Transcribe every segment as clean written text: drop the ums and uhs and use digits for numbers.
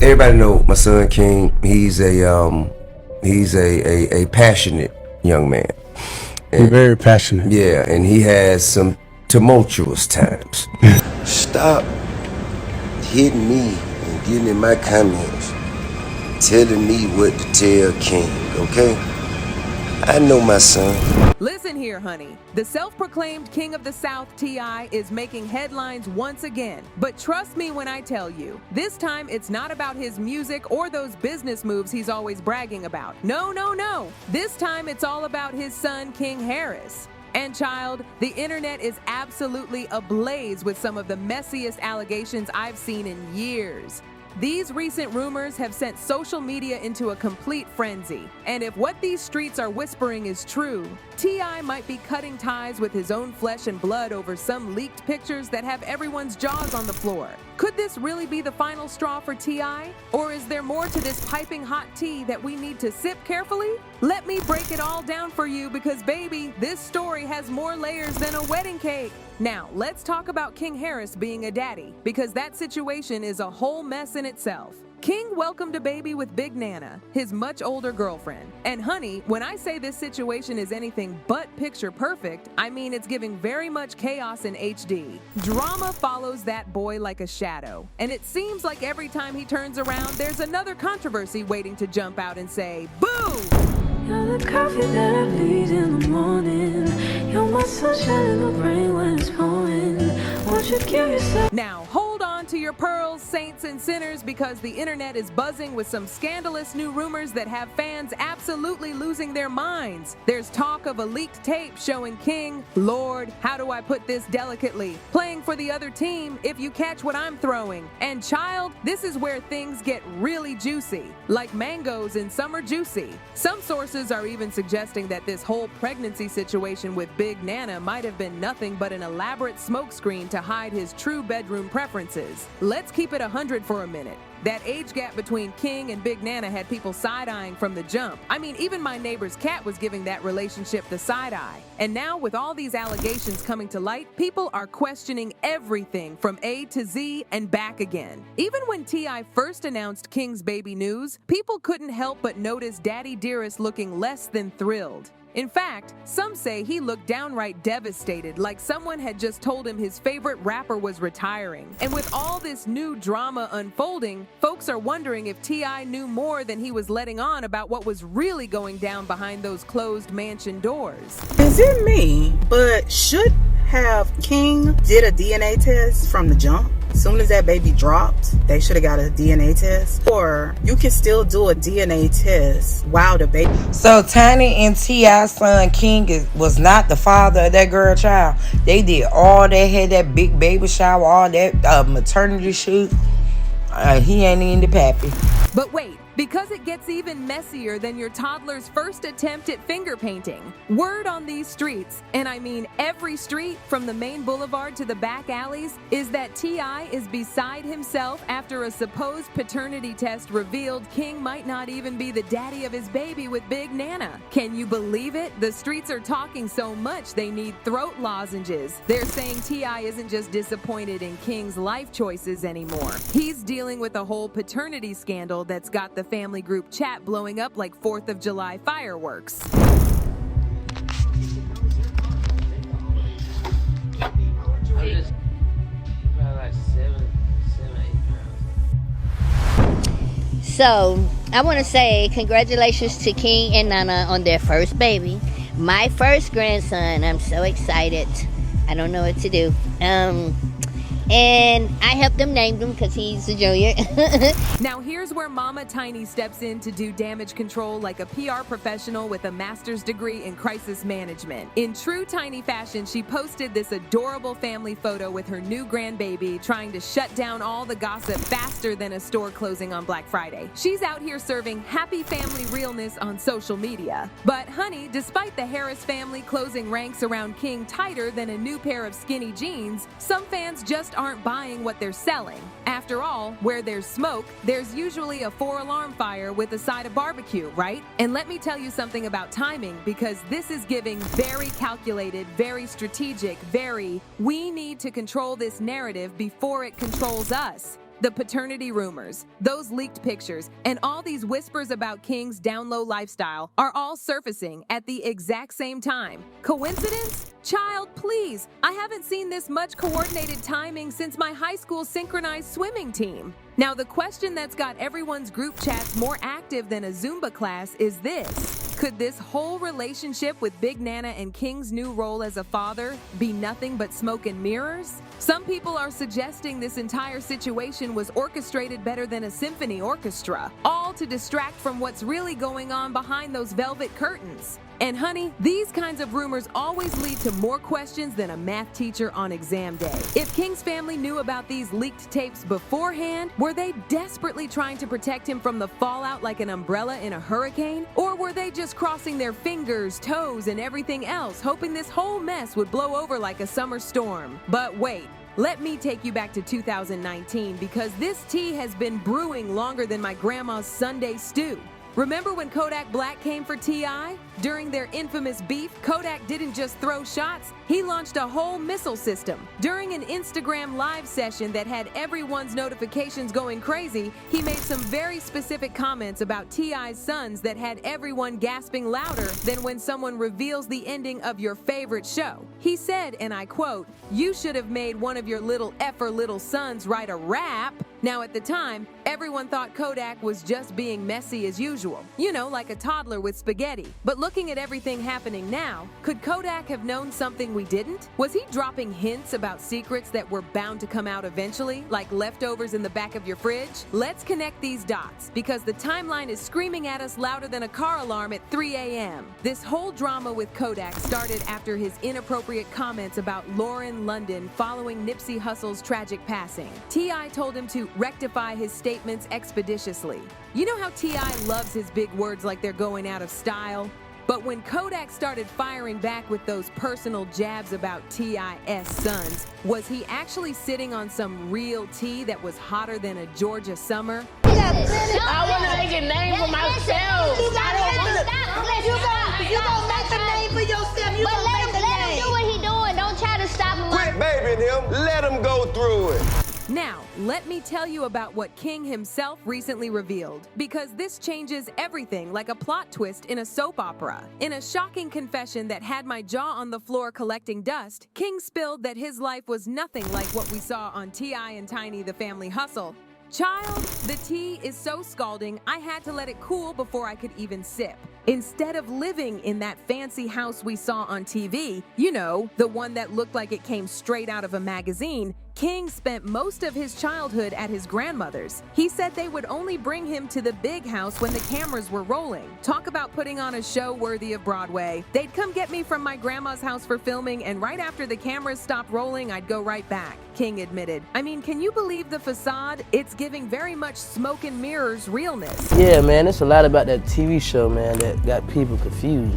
Everybody know my son King. He's a passionate young man. And, very passionate. Yeah, and he has some tumultuous times. Stop hitting me and getting in my comments, telling me what to tell King, okay? I know my son. Listen here, honey. The self-proclaimed King of the South, T.I., is making headlines once again. But trust me when I tell you, this time it's not about his music or those business moves he's always bragging about. No, no, no. This time it's all about his son, King Harris. And child, the internet is absolutely ablaze with some of the messiest allegations I've seen in years. These recent rumors have sent social media into a complete frenzy. And if what these streets are whispering is true, T.I. might be cutting ties with his own flesh and blood over some leaked pictures that have everyone's jaws on the floor. Could this really be the final straw for T.I.? Or is there more to this piping hot tea that we need to sip carefully? Let me break it all down for you because, baby, this story has more layers than a wedding cake. Now, let's talk about King Harris being a daddy, because that situation is a whole mess in itself. King welcomed a baby with Big Nana, his much older girlfriend. And honey, when I say this situation is anything but picture perfect, I mean it's giving very much chaos in HD. Drama follows that boy like a shadow. And it seems like every time he turns around, there's another controversy waiting to jump out and say, boo! You're the coffee that I need in the morning. You're my sunshine in the rain when it's pouring. Won't you give yourself... Now, hold on to your pearls, saints and sinners, because the internet is buzzing with some scandalous new rumors that have fans absolutely losing their minds. There's talk of a leaked tape showing King, Lord, how do I put this delicately, playing for the other team, if you catch what I'm throwing. And child, this is where things get really juicy, like mangoes in summer juicy. Some sources are even suggesting that this whole pregnancy situation with Big Nana might have been nothing but an elaborate smokescreen to hide his true bedroom preferences. Let's keep it 100 for a minute. That age gap between King and Big Nana had people side-eyeing from the jump. I mean, even my neighbor's cat was giving that relationship the side-eye. And now, with all these allegations coming to light, people are questioning everything from A to Z and back again. Even when T.I. first announced King's baby news, people couldn't help but notice Daddy Dearest looking less than thrilled. In fact, some say he looked downright devastated, like someone had just told him his favorite rapper was retiring. And with all this new drama unfolding, folks are wondering if T.I. knew more than he was letting on about what was really going down behind those closed mansion doors. Is it me? But should have King did a DNA test from the jump? As soon as that baby dropped, they should have got a DNA test. Or you can still do a DNA test while the baby... So Tiny and T.I.'s son King was not the father of that girl child. They did all that, had that big baby shower, all that maternity shoot. He ain't even the pappy. But wait, because it gets even messier than your toddler's first attempt at finger painting. Word on these streets, and I mean every street from the main boulevard to the back alleys, is that T.I. is beside himself after a supposed paternity test revealed King might not even be the daddy of his baby with Big Nana. Can you believe it? The streets are talking so much they need throat lozenges. They're saying T.I. isn't just disappointed in King's life choices anymore. He's dealing with a whole paternity scandal that's got the family group chat blowing up like 4th of July fireworks. So, I want to say congratulations to King and Nana on their first baby. My first grandson. I'm so excited. I don't know what to do. And I helped them name him because he's a junior. Now here's where Mama Tiny steps in to do damage control like a PR professional with a master's degree in crisis management. In true Tiny fashion, she posted this adorable family photo with her new grandbaby, trying to shut down all the gossip faster than a store closing on Black Friday. She's out here serving happy family realness on social media. But honey, despite the Harris family closing ranks around King tighter than a new pair of skinny jeans, some fans just aren't buying what they're selling. After all, where there's smoke, there's usually a 4-alarm fire with a side of barbecue, right? And let me tell you something about timing, because this is giving very calculated, very strategic, we need to control this narrative before it controls us. The paternity rumors, those leaked pictures, and all these whispers about King's down-low lifestyle are all surfacing at the exact same time. Coincidence? Child, please. I haven't seen this much coordinated timing since my high school synchronized swimming team. Now, the question that's got everyone's group chats more active than a Zumba class is this. Could this whole relationship with Big Nana and King's new role as a father be nothing but smoke and mirrors? Some people are suggesting this entire situation was orchestrated better than a symphony orchestra, all to distract from what's really going on behind those velvet curtains. And honey, these kinds of rumors always lead to more questions than a math teacher on exam day. If King's family knew about these leaked tapes beforehand, were they desperately trying to protect him from the fallout like an umbrella in a hurricane? Or were they just crossing their fingers, toes, and everything else, hoping this whole mess would blow over like a summer storm? But wait. Let me take you back to 2019 because this tea has been brewing longer than my grandma's Sunday stew. Remember when Kodak Black came for T.I.? During their infamous beef, Kodak didn't just throw shots, he launched a whole missile system. During an Instagram live session that had everyone's notifications going crazy, he made some very specific comments about T.I.'s sons that had everyone gasping louder than when someone reveals the ending of your favorite show. He said, and I quote, "You should have made one of your little little sons write a rap." Now at the time, everyone thought Kodak was just being messy as usual. You know, like a toddler with spaghetti. But looking at everything happening now, could Kodak have known something we didn't? Was he dropping hints about secrets that were bound to come out eventually, like leftovers in the back of your fridge? Let's connect these dots, because the timeline is screaming at us louder than a car alarm at 3 a.m. This whole drama with Kodak started after his inappropriate comments about Lauren London following Nipsey Hussle's tragic passing. T.I. told him to rectify his statements expeditiously. You know how T.I. loves his big words like they're going out of style? But when Kodak started firing back with those personal jabs about T.I.'s sons, was he actually sitting on some real tea that was hotter than a Georgia summer? I want to make a name for myself. You gonna make a name for yourself. You gonna make a name. Let him do what he doing. Don't try to stop him. Quit babying him. Let him go through it. Now, let me tell you about what King himself recently revealed, because this changes everything like a plot twist in a soap opera. In a shocking confession that had my jaw on the floor collecting dust, King spilled that his life was nothing like what we saw on T.I. and Tiny the Family Hustle. Child, the tea is so scalding, I had to let it cool before I could even sip. Instead of living in that fancy house we saw on TV, you know, the one that looked like it came straight out of a magazine, King spent most of his childhood at his grandmother's. He said they would only bring him to the big house when the cameras were rolling. Talk about putting on a show worthy of Broadway. They'd come get me from my grandma's house for filming, and right after the cameras stopped rolling, I'd go right back, King admitted. I mean, can you believe the facade? It's giving very much smoke and mirrors realness. Yeah, man, it's a lot about that TV show, man, that got people confused.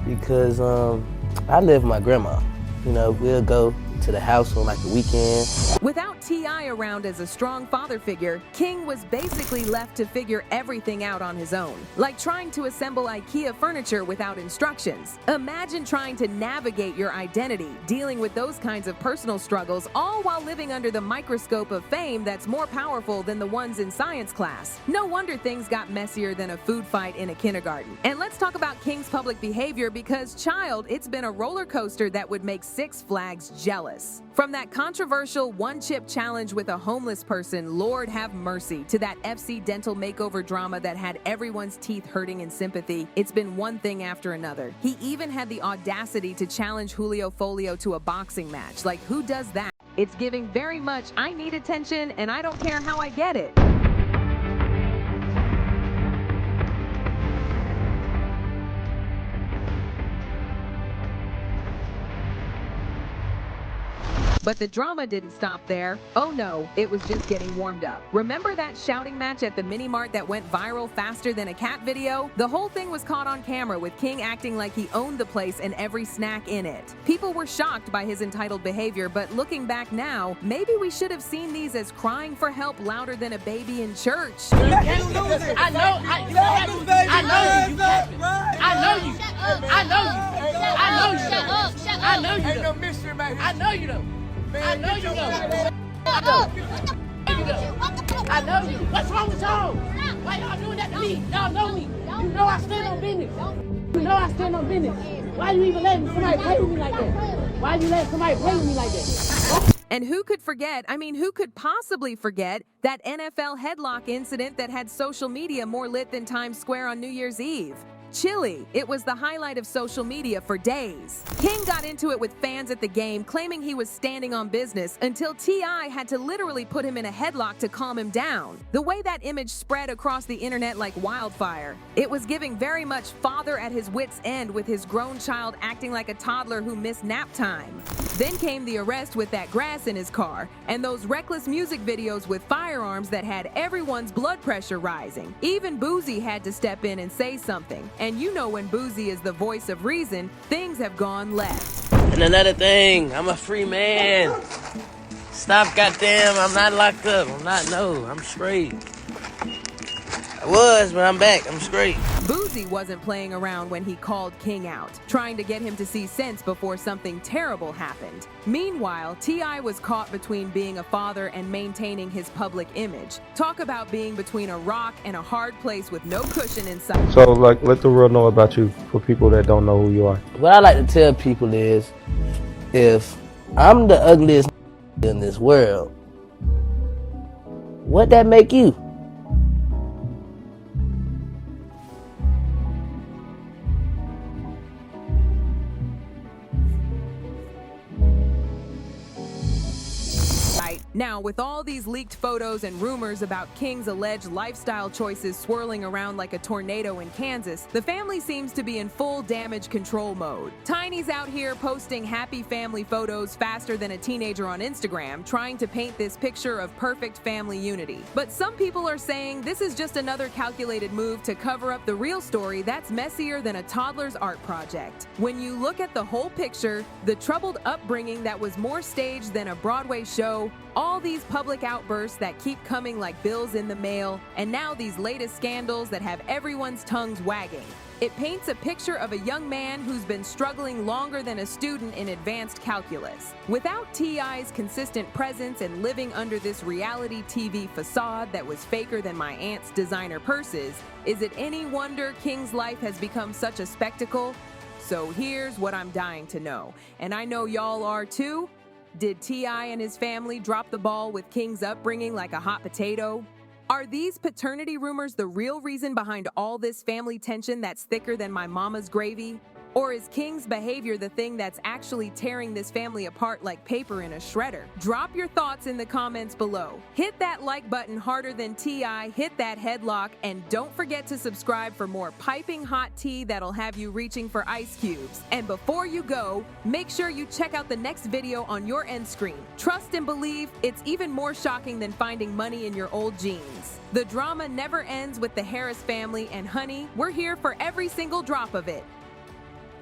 Because I live with my grandma. You know, we'll go to the house on like a weekend. Without T.I. around as a strong father figure, King was basically left to figure everything out on his own, like trying to assemble IKEA furniture without instructions. Imagine trying to navigate your identity, dealing with those kinds of personal struggles, all while living under the microscope of fame that's more powerful than the ones in science class. No wonder things got messier than a food fight in a kindergarten. And let's talk about King's public behavior, because, child, it's been a roller coaster that would make Six Flags jealous. From that controversial one-chip challenge with a homeless person, Lord have mercy, to that FC dental makeover drama that had everyone's teeth hurting in sympathy, it's been one thing after another. He even had the audacity to challenge Julio Folio to a boxing match. Like, who does that? It's giving very much, I need attention and I don't care how I get it. But the drama didn't stop there. Oh no, it was just getting warmed up. Remember that shouting match at the mini mart that went viral faster than a cat video? The whole thing was caught on camera, with King acting like he owned the place and every snack in it. People were shocked by his entitled behavior, but looking back now, maybe we should have seen these as crying for help louder than a baby in church. I know you know. I know you. What's wrong with y'all? Why y'all doing that to me? Y'all know me. You know I stand on business. You know I stand on business. Why you even letting somebody play with me like that? Why you letting somebody play with me like that? And who could forget, who could possibly forget that NFL headlock incident that had social media more lit than Times Square on New Year's Eve? Chilly. It was the highlight of social media for days. King got into it with fans at the game, claiming he was standing on business until T.I. had to literally put him in a headlock to calm him down. The way that image spread across the internet like wildfire, it was giving very much father at his wit's end with his grown child acting like a toddler who missed nap time. Then came the arrest with that grass in his car, and those reckless music videos with firearms that had everyone's blood pressure rising. Even Boozy had to step in and say something. And you know when Boozy is the voice of reason, things have gone left. And another thing, I'm a free man. Stop, goddamn, I'm not locked up. I'm straight. I was, but I'm back, I'm straight. Boozy wasn't playing around when he called King out, trying to get him to see sense before something terrible happened. Meanwhile, T.I. was caught between being a father and maintaining his public image. Talk about being between a rock and a hard place with no cushion inside. So, like, let the world know about you for people that don't know who you are. What I like to tell people is, if I'm the ugliest in this world, what that make you? Now, with all these leaked photos and rumors about King's alleged lifestyle choices swirling around like a tornado in Kansas, the family seems to be in full damage control mode. Tiny's out here posting happy family photos faster than a teenager on Instagram, trying to paint this picture of perfect family unity. But some people are saying this is just another calculated move to cover up the real story that's messier than a toddler's art project. When you look at the whole picture, the troubled upbringing that was more staged than a Broadway show, all these public outbursts that keep coming like bills in the mail, and now these latest scandals that have everyone's tongues wagging. It paints a picture of a young man who's been struggling longer than a student in advanced calculus. Without T.I.'s consistent presence and living under this reality TV facade that was faker than my aunt's designer purses, is it any wonder King's life has become such a spectacle? So here's what I'm dying to know, and I know y'all are too. Did T.I. and his family drop the ball with King's upbringing like a hot potato? Are these paternity rumors the real reason behind all this family tension that's thicker than my mama's gravy? Or is King's behavior the thing that's actually tearing this family apart like paper in a shredder? Drop your thoughts in the comments below. Hit that like button harder than T.I., hit that headlock, and don't forget to subscribe for more piping hot tea that'll have you reaching for ice cubes. And before you go, make sure you check out the next video on your end screen. Trust and believe, it's even more shocking than finding money in your old jeans. The drama never ends with the Harris family, and honey, we're here for every single drop of it.